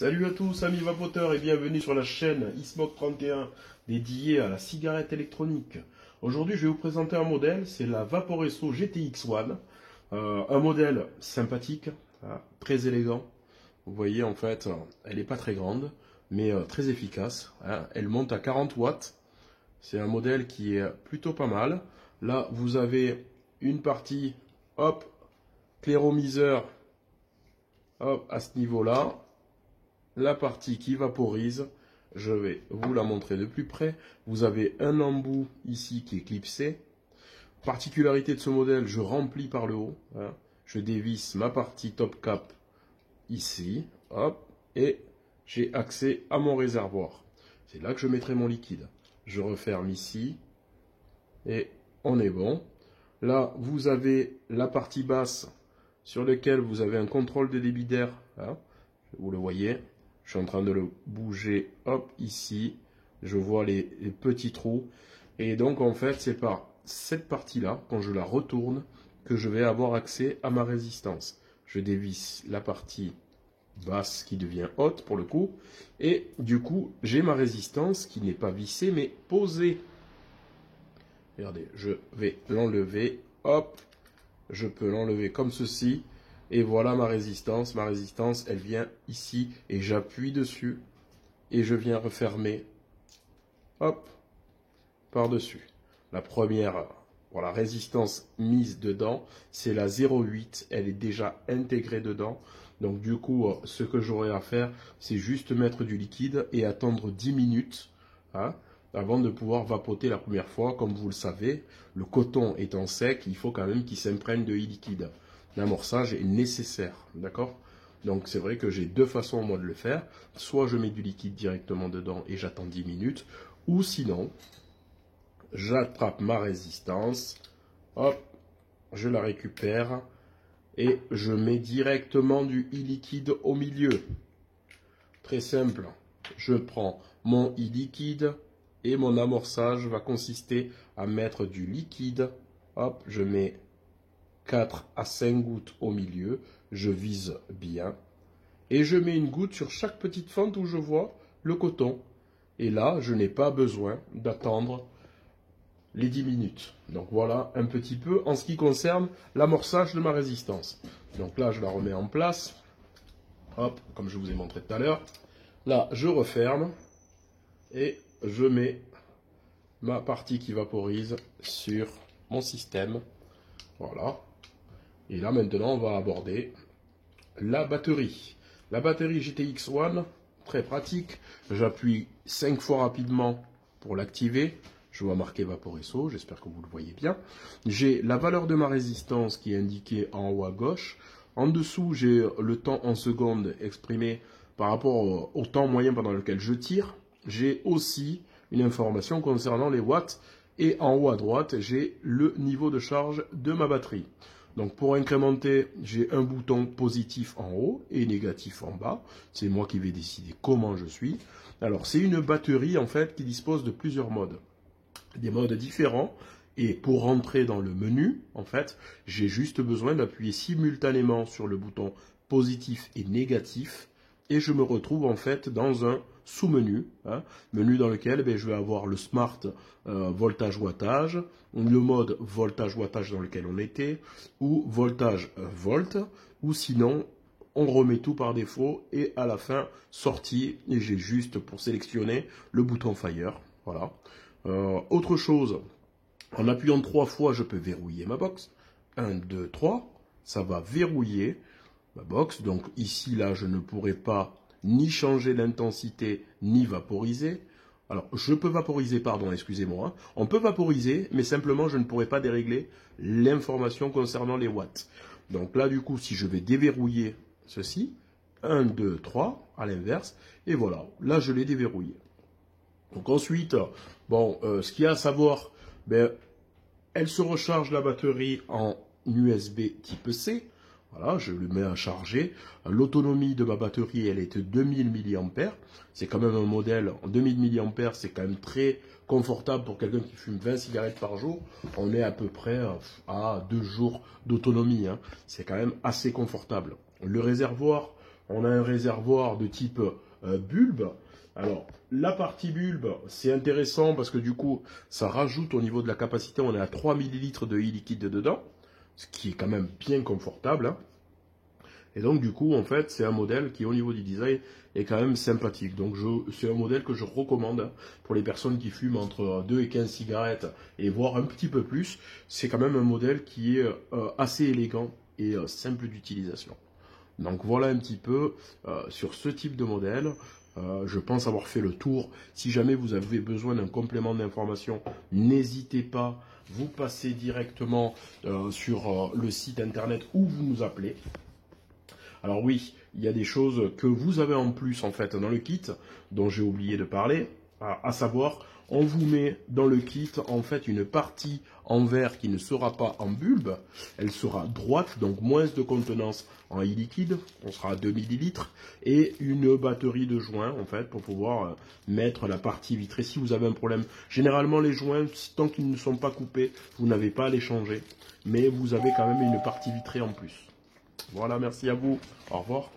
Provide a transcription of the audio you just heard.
Salut à tous amis vapoteurs et bienvenue sur la chaîne iSmoke31 dédiée à la cigarette électronique. Aujourd'hui je vais vous présenter un modèle, c'est la Vaporesso GTX One. Un modèle sympathique, très élégant. Vous voyez en fait, elle n'est pas très grande mais très efficace. Elle monte à 40 watts. C'est un modèle qui est plutôt pas mal. Là vous avez une partie, hop, clairomiseur, hop, à ce niveau-là. La partie qui vaporise, je vais vous la montrer de plus près. Vous avez un embout ici qui est clipsé. Particularité de ce modèle, je remplis par le haut. Je dévisse ma partie top cap ici, hop, et j'ai accès à mon réservoir. C'est là que je mettrai mon liquide. Je referme ici et on est bon. Là, vous avez la partie basse sur laquelle vous avez un contrôle de débit d'air. Vous le voyez. Je suis en train de le bouger, hop, ici. Je vois les petits trous. Et donc, en fait, c'est par cette partie-là, quand je la retourne, que je vais avoir accès à ma résistance. Je dévisse la partie basse qui devient haute, pour le coup. Et du coup, j'ai ma résistance qui n'est pas vissée, mais posée. Regardez, je vais l'enlever, hop. Je peux l'enlever comme ceci. Et voilà ma résistance. Ma résistance, elle vient ici et j'appuie dessus. Et je viens refermer, hop, par-dessus. La première, voilà, résistance mise dedans, c'est la 0,8. Elle est déjà intégrée dedans. Donc du coup, ce que j'aurai à faire, c'est juste mettre du liquide et attendre 10 minutes. Avant de pouvoir vapoter la première fois. Comme vous le savez, le coton étant sec, il faut quand même qu'il s'imprègne de liquide. L'amorçage est nécessaire, d'accord? Donc c'est vrai que j'ai deux façons moi de le faire. Soit je mets du liquide directement dedans et j'attends 10 minutes, ou sinon, j'attrape ma résistance, hop, je la récupère et je mets directement du e-liquide au milieu. Très simple, je prends mon e-liquide et mon amorçage va consister à mettre du liquide, hop, je mets 4 à 5 gouttes au milieu, je vise bien, et je mets une goutte sur chaque petite fente où je vois le coton. Et là, je n'ai pas besoin d'attendre les 10 minutes. Donc voilà un petit peu en ce qui concerne l'amorçage de ma résistance. Donc là, je la remets en place, hop, comme je vous ai montré tout à l'heure. Là, je referme, et je mets ma partie qui vaporise sur mon système. Voilà. Et là, maintenant, on va aborder la batterie. La batterie GTX One, très pratique. J'appuie 5 fois rapidement pour l'activer. Je vois marqué Vaporesso, j'espère que vous le voyez bien. J'ai la valeur de ma résistance qui est indiquée en haut à gauche. En dessous, j'ai le temps en secondes exprimé par rapport au temps moyen pendant lequel je tire. J'ai aussi une information concernant les watts. Et en haut à droite, j'ai le niveau de charge de ma batterie. Donc pour incrémenter, j'ai un bouton positif en haut et négatif en bas. C'est moi qui vais décider comment je suis. Alors c'est une batterie en fait qui dispose de plusieurs modes. Des modes différents. Et pour rentrer dans le menu, en fait, j'ai juste besoin d'appuyer simultanément sur le bouton positif et négatif. Et je me retrouve en fait dans un sous-menu, menu dans lequel je vais avoir le smart voltage-wattage, le mode voltage-wattage dans lequel on était, ou voltage-volt, ou sinon on remet tout par défaut et à la fin sortie, et j'ai juste pour sélectionner le bouton Fire. Voilà. Autre chose, en appuyant 3 fois, je peux verrouiller ma box. 1, 2, 3, ça va verrouiller ma box. Donc ici, là, je ne pourrai pas ni changer l'intensité, ni vaporiser. Alors, je peux vaporiser, pardon, excusez-moi. On peut vaporiser, mais simplement, je ne pourrai pas dérégler l'information concernant les watts. Donc là, du coup, si je vais déverrouiller ceci, 1, 2, 3, à l'inverse, et voilà, là, je l'ai déverrouillé. Donc ensuite, bon, ce qu'il y a à savoir, elle se recharge la batterie en USB type C. Voilà, je le mets à charger. L'autonomie de ma batterie, elle est de 2000 mAh. C'est quand même un modèle en 2000 mAh, c'est quand même très confortable pour quelqu'un qui fume 20 cigarettes par jour. On est à peu près à 2 jours d'autonomie. C'est quand même assez confortable. Le réservoir, on a un réservoir de type bulbe. Alors, la partie bulbe, c'est intéressant parce que du coup, ça rajoute au niveau de la capacité, on est à 3 ml de liquide dedans, ce qui est quand même bien confortable, hein. Et donc, du coup, en fait, c'est un modèle qui, au niveau du design, est quand même sympathique. Donc, c'est un modèle que je recommande pour les personnes qui fument entre 2 et 15 cigarettes et voire un petit peu plus. C'est quand même un modèle qui est assez élégant et simple d'utilisation. Donc, voilà un petit peu sur ce type de modèle. Je pense avoir fait le tour. Si jamais vous avez besoin d'un complément d'information, n'hésitez pas. Vous passez directement sur le site internet ou vous nous appelez. Alors oui, il y a des choses que vous avez en plus en fait dans le kit, dont j'ai oublié de parler, à savoir, on vous met dans le kit en fait une partie en verre qui ne sera pas en bulbe, elle sera droite, donc moins de contenance en e-liquide, on sera à 2 ml, et une batterie de joints en fait pour pouvoir mettre la partie vitrée si vous avez un problème. Généralement les joints, tant qu'ils ne sont pas coupés, vous n'avez pas à les changer, mais vous avez quand même une partie vitrée en plus. Voilà, merci à vous. Au revoir.